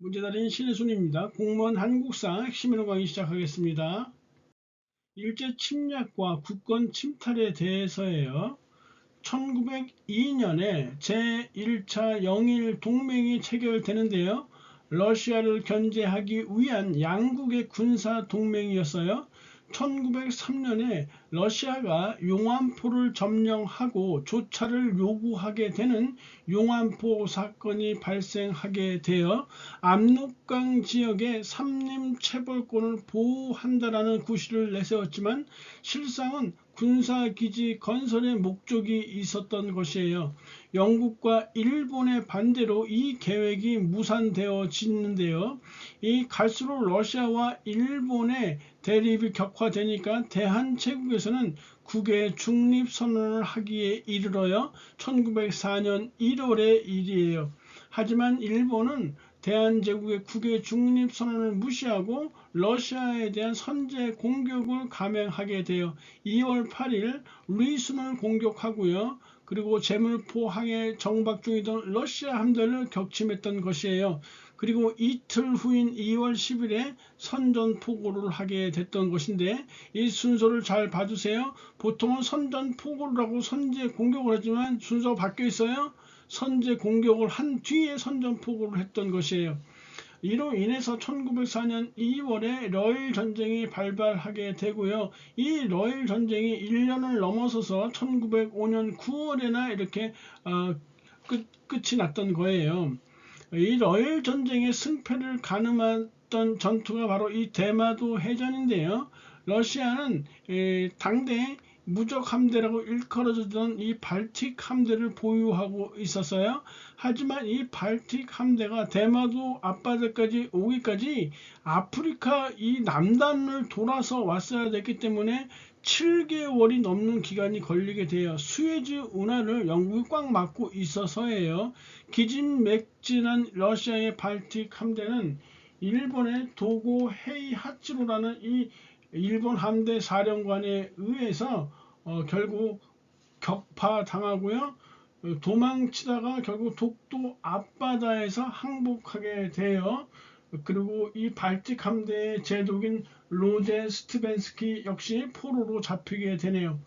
문제달인 신혜순입니다. 공무원 한국사 핵심이론 강의 시작하겠습니다. 일제 침략과 국권 침탈에 대해서예요. 1902년에 제1차 영일 동맹이 체결되는데요. 러시아를 견제하기 위한 양국의 군사 동맹이었어요. 1903년에 러시아가 용안포를 점령하고 조차를 요구하게 되는 용안포 사건이 발생하게 되어 압록강 지역의 삼림체벌권을 보호한다라는 구실을 내세웠지만 실상은 군사기지 건설의 목적이 있었던 것이에요. 영국과 일본의 반대로 이 계획이 무산되어지는데요. 이 갈수록 러시아와 일본의 대립이 격화되니까 대한제국에서는 국외 중립선언을 하기에 이르러요. 1904년 1월의 일이에요. 하지만 일본은 대한제국의 국외 중립선언을 무시하고 러시아에 대한 선제 공격을 감행하게 되어 2월 8일 리순을 공격하고요. 그리고 제물포항에 정박 중이던 러시아 함대를 격침했던 것이에요. 그리고 이틀 후인 2월 10일에 선전포고를 하게 됐던 것인데 이 순서를 잘 봐주세요. 보통은 선전포고를 하고 선제 공격을 하지만 순서가 바뀌어 있어요. 선제 공격을 한 뒤에 선전포고를 했던 것이에요. 이로 인해서 1904년 2월에 러일 전쟁이 발발하게 되고요. 이 러일 전쟁이 1년을 넘어서서 1905년 9월에나 이렇게 끝이 났던 거예요. 이 러일 전쟁의 승패를 가늠했던 전투가 바로 이 대마도 해전인데요. 러시아는 당대 무적 함대라고 일컬어지던 이 발틱 함대를 보유하고 있었어요. 하지만 이 발틱 함대가 대마도 앞바다까지 오기까지 아프리카 이 남단을 돌아서 왔어야 됐기 때문에 7개월이 넘는 기간이 걸리게 돼요. 수에즈 운하를 영국이 꽉 막고 있어서예요. 기진맥진한 러시아의 발틱 함대는 일본의 도고 헤이하치로라는 이 일본 함대 사령관에 의해서 결국 격파당하고요. 도망치다가 결국 독도 앞바다에서 항복하게 돼요. 그리고 이 발틱 함대의 제독인 로제 스트벤스키 역시 포로로 잡히게 되네요.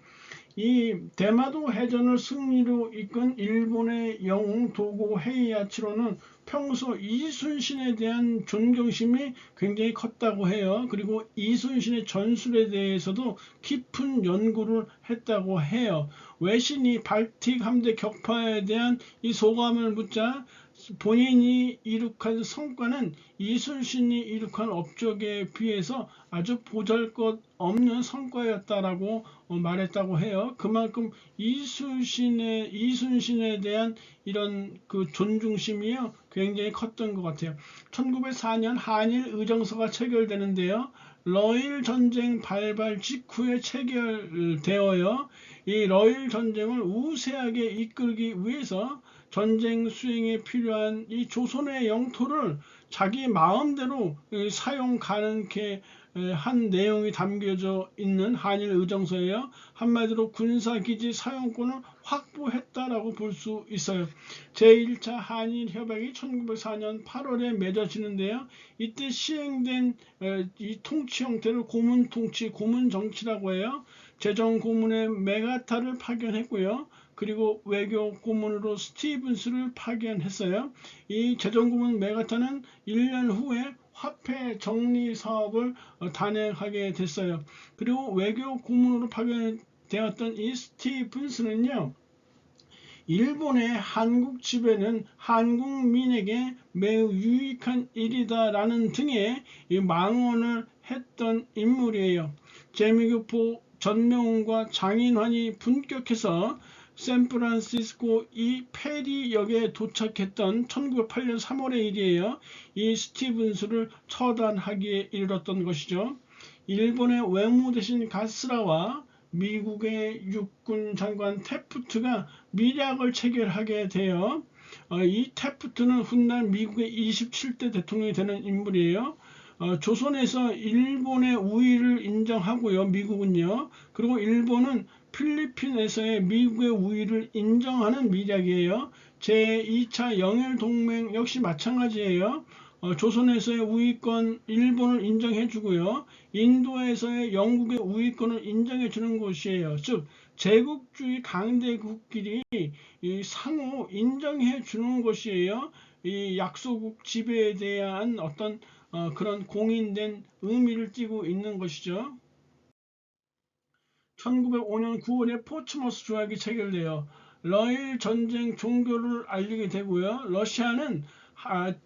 이 대마도 해전을 승리로 이끈 일본의 영웅 도고 헤이야치로는 평소 이순신에 대한 존경심이 굉장히 컸다고 해요. 그리고 이순신의 전술에 대해서도 깊은 연구를 했다고 해요. 외신이 발틱 함대 격파에 대한 이 소감을 묻자 본인이 이룩한 성과는 이순신이 이룩한 업적에 비해서 아주 보잘것없는 성과였다라고 말했다고 해요. 그만큼 이순신에 대한 이런 그 존중심이요 굉장히 컸던 것 같아요. 1904년 한일 의정서가 체결되는데요. 러일 전쟁 발발 직후에 체결되어요. 이 러일 전쟁을 우세하게 이끌기 위해서 전쟁 수행에 필요한 이 조선의 영토를 자기 마음대로 사용 가능케 한 내용이 담겨져 있는 한일 의정서예요. 한마디로 군사기지 사용권을 확보했다라고 볼 수 있어요. 제1차 한일 협약이 1904년 8월에 맺어지는데요. 이때 시행된 이 통치 형태를 고문통치, 고문정치라고 해요. 재정고문에 메가타를 파견했고요. 그리고 외교 고문으로 스티븐스를 파견했어요. 이 재정고문 메가타는 1년 후에 화폐 정리 사업을 단행하게 됐어요. 그리고 외교 고문으로 파견되었던 이 스티븐스는요. 일본의 한국 지배는 한국민에게 매우 유익한 일이다라는 등의 망언을 했던 인물이에요. 재미교포 전명훈과 장인환이 분격해서 샌프란시스코 이 페리역에 도착했던 1908년 3월의 일이에요. 이 스티븐스를 처단하기에 이르렀던 것이죠. 일본의 외무대신 가스라와 미국의 육군 장관 태프트가 밀약을 체결하게 돼요. 이 태프트는 훗날 미국의 27대 대통령이 되는 인물이에요. 조선에서 일본의 우위를 인정하고요. 미국은요. 그리고 일본은 필리핀에서의 미국의 우위를 인정하는 밀약이에요. 제2차 영일동맹 역시 마찬가지예요. 조선에서의 우위권 일본을 인정해 주고요. 인도에서의 영국의 우위권을 인정해 주는 곳이에요. 즉 제국주의 강대국끼리 상호 인정해 주는 것이에요. 이 약소국 지배에 대한 어떤 그런 공인된 의미를 띠고 있는 것이죠. 1905년 9월에 포츠머스 조약이 체결되어 러일 전쟁 종교를 알리게 되고요. 러시아는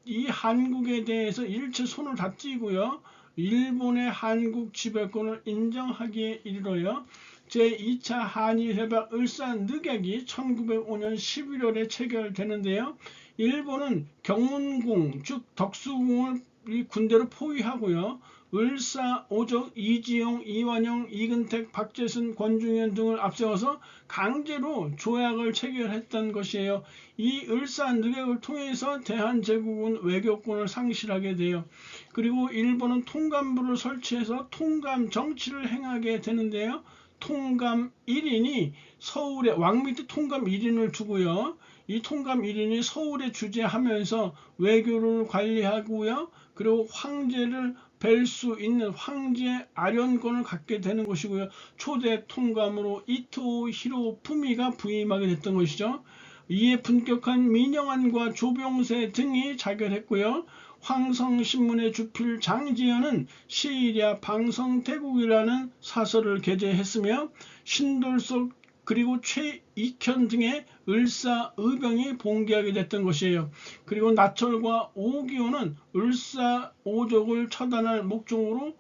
이 한국에 대해서 일체 손을 다 띄고요. 일본의 한국 지배권을 인정하기에 이르러요. 제2차 한일협약 을사늑약이 1905년 11월에 체결되는데요. 일본은 경운궁, 즉 덕수궁을 군대로 포위하고요. 을사오적, 이지용, 이완용, 이근택, 박재순, 권중현 등을 앞세워서 강제로 조약을 체결했던 것이에요. 이 을사늑약을 통해서 대한제국은 외교권을 상실하게 돼요. 그리고 일본은 통감부를 설치해서 통감 정치를 행하게 되는데요. 통감 1인이 서울에 왕 밑에 통감 1인을 두고요. 이 통감 1인이 서울에 주재하면서 외교를 관리하고요. 그리고 황제를 뵐 수 있는 황제 아련권을 갖게 되는 것이고요. 초대 통감으로 이토 히로부미가 부임하게 됐던 것이죠. 이에 분격한 민영환과 조병세 등이 자결했고요. 황성신문의 주필 장지연은 시일야 방성태국이라는 사설을 게재했으며 신돌석 그리고 최익현 등의 을사의병이 봉기하게 됐던 것이에요. 그리고 나철과 오기호는 을사오적을 처단할 목적으로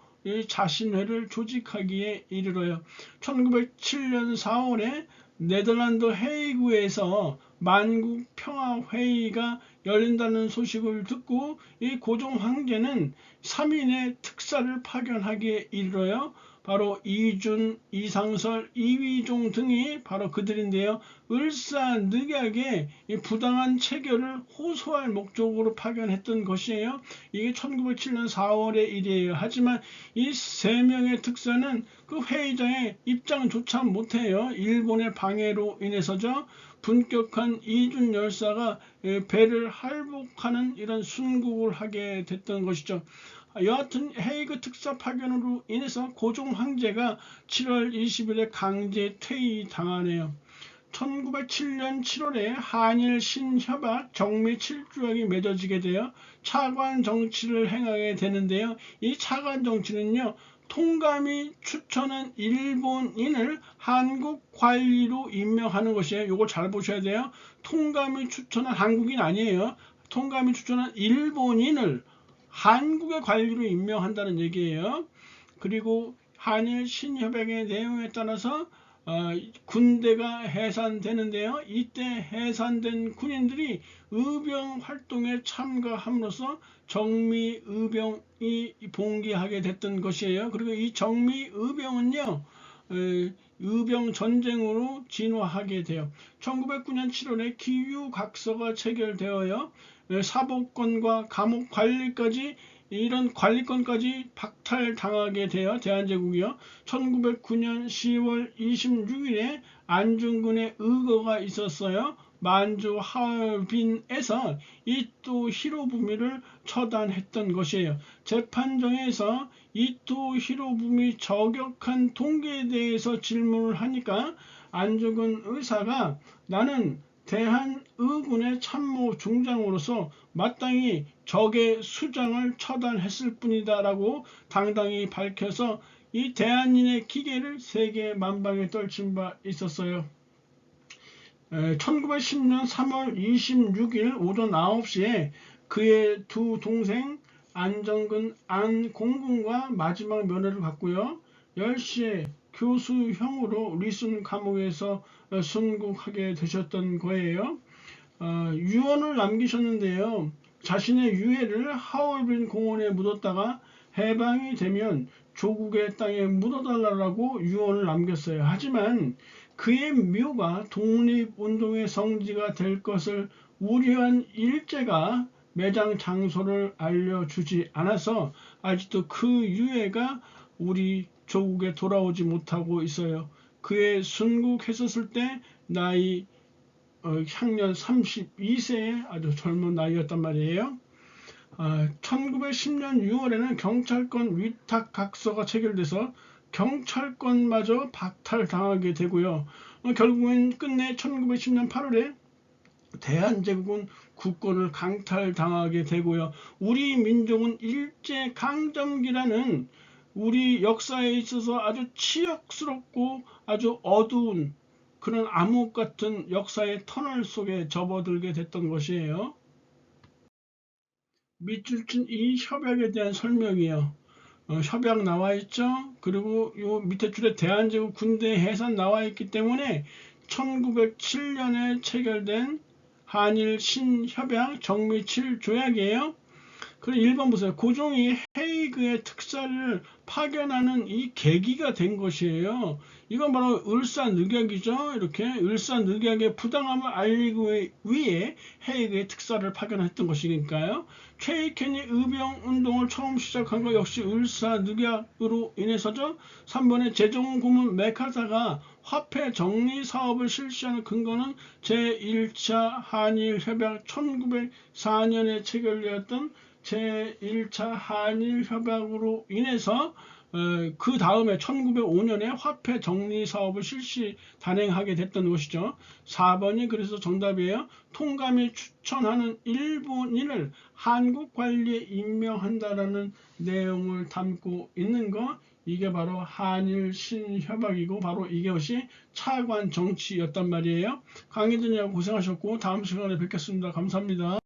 자신회를 조직하기에 이르러요. 1907년 4월에 네덜란드 헤이그에서 만국 평화회의가 열린다는 소식을 듣고 이 고종 황제는 3인의 특사를 파견하기에 이르러요. 바로 이준, 이상설, 이위종 등이 바로 그들인데요. 을사늑약의 부당한 체결을 호소할 목적으로 파견했던 것이에요. 이게 1907년 4월의 일이에요. 하지만 이 3명의 특사는 그 회의장에 입장조차 못해요. 일본의 방해로 인해서죠. 분격한 이준 열사가 배를 할복하는 이런 순국을 하게 됐던 것이죠. 여하튼 헤이그 특사 파견으로 인해서 고종 황제가 7월 20일에 강제 퇴위당하네요. 1907년 7월에 한일 신협약 정미 7조약이 맺어지게 되어 차관 정치를 행하게 되는데요. 이 차관 정치는요. 통감이 추천한 일본인을 한국 관리로 임명하는 것이에요. 이걸 잘 보셔야 돼요. 통감이 추천한 한국인 아니에요. 통감이 추천한 일본인을 한국의 관리로 임명한다는 얘기예요. 그리고 한일 신협약의 내용에 따라서 군대가 해산되는데요. 이때 해산된 군인들이 의병 활동에 참가함으로써 정미의병이 봉기하게 됐던 것이에요. 그리고 이 정미의병은요. 의병 전쟁으로 진화하게 돼요. 1909년 7월에 기유각서가 체결되어요. 사법권과 감옥 관리까지 이런 관리권까지 박탈당하게 돼요. 대한제국이요. 1909년 10월 26일에 안중근의 의거가 있었어요. 만주 하얼빈에서 이토 히로부미를 처단했던 것이에요. 재판정에서 이토 히로부미 저격한 동기에 대해서 질문을 하니까 안중근 의사가 나는 대한의군의 참모 중장으로서 마땅히 적의 수장을 처단했을 뿐이다 라고 당당히 밝혀서 이 대한민의 기계를 세계 만방에 떨친 바 있었어요. 1910년 3월 26일 오전 9시에 그의 두 동생 안정근, 안공군과 마지막 면회를 갔고요. 10시에 교수형으로 리순 감옥에서 순국하게 되셨던 거예요. 유언을 남기셨는데요. 자신의 유해를 하얼빈 공원에 묻었다가 해방이 되면 조국의 땅에 묻어달라고 유언을 남겼어요. 하지만 그의 묘가 독립운동의 성지가 될 것을 우려한 일제가 매장 장소를 알려주지 않아서 아직도 그 유해가 우리 조국에 돌아오지 못하고 있어요. 그의 순국했었을 때 나이 향년 32세의 아주 젊은 나이였단 말이에요. 1910년 6월에는 경찰권 위탁 각서가 체결돼서 경찰권마저 박탈당하게 되고요. 결국엔 끝내 1910년 8월에 대한제국은 국권을 강탈당하게 되고요. 우리 민족은 일제강점기라는 우리 역사에 있어서 아주 치욕스럽고 아주 어두운 그런 암흑 같은 역사의 터널 속에 접어들게 됐던 것이에요. 밑줄 친 이 협약에 대한 설명이에요. 협약 나와 있죠. 그리고 요 밑에 줄에 대한제국 군대 해산 나와 있기 때문에 1907년에 체결된 한일 신협약 정미7 조약이에요. 그리고 1번 보세요. 고종이 헤이그의 특사를 파견하는 이 계기가 된 것이에요. 이건 바로 을사늑약이죠. 이렇게 을사늑약의 부당함을 알리기 위해 헤이그의 특사를 파견했던 것이니까요. 최익현이 의병운동을 처음 시작한 것 역시 을사늑약으로 인해서죠. 3번에 제종 고문 메카사가 화폐 정리 사업을 실시하는 근거는 제1차 한일협약 1904년에 체결되었던 제1차 한일협약으로 인해서 그 다음에 1905년에 화폐 정리 사업을 단행하게 됐던 것이죠. 4번이 그래서 정답이에요. 통감이 추천하는 일본인을 한국 관리에 임명한다라는 내용을 담고 있는 것, 이게 바로 한일 신협약이고 바로 이것이 차관 정치였단 말이에요. 강의 듣느라고 고생하셨고 다음 시간에 뵙겠습니다. 감사합니다.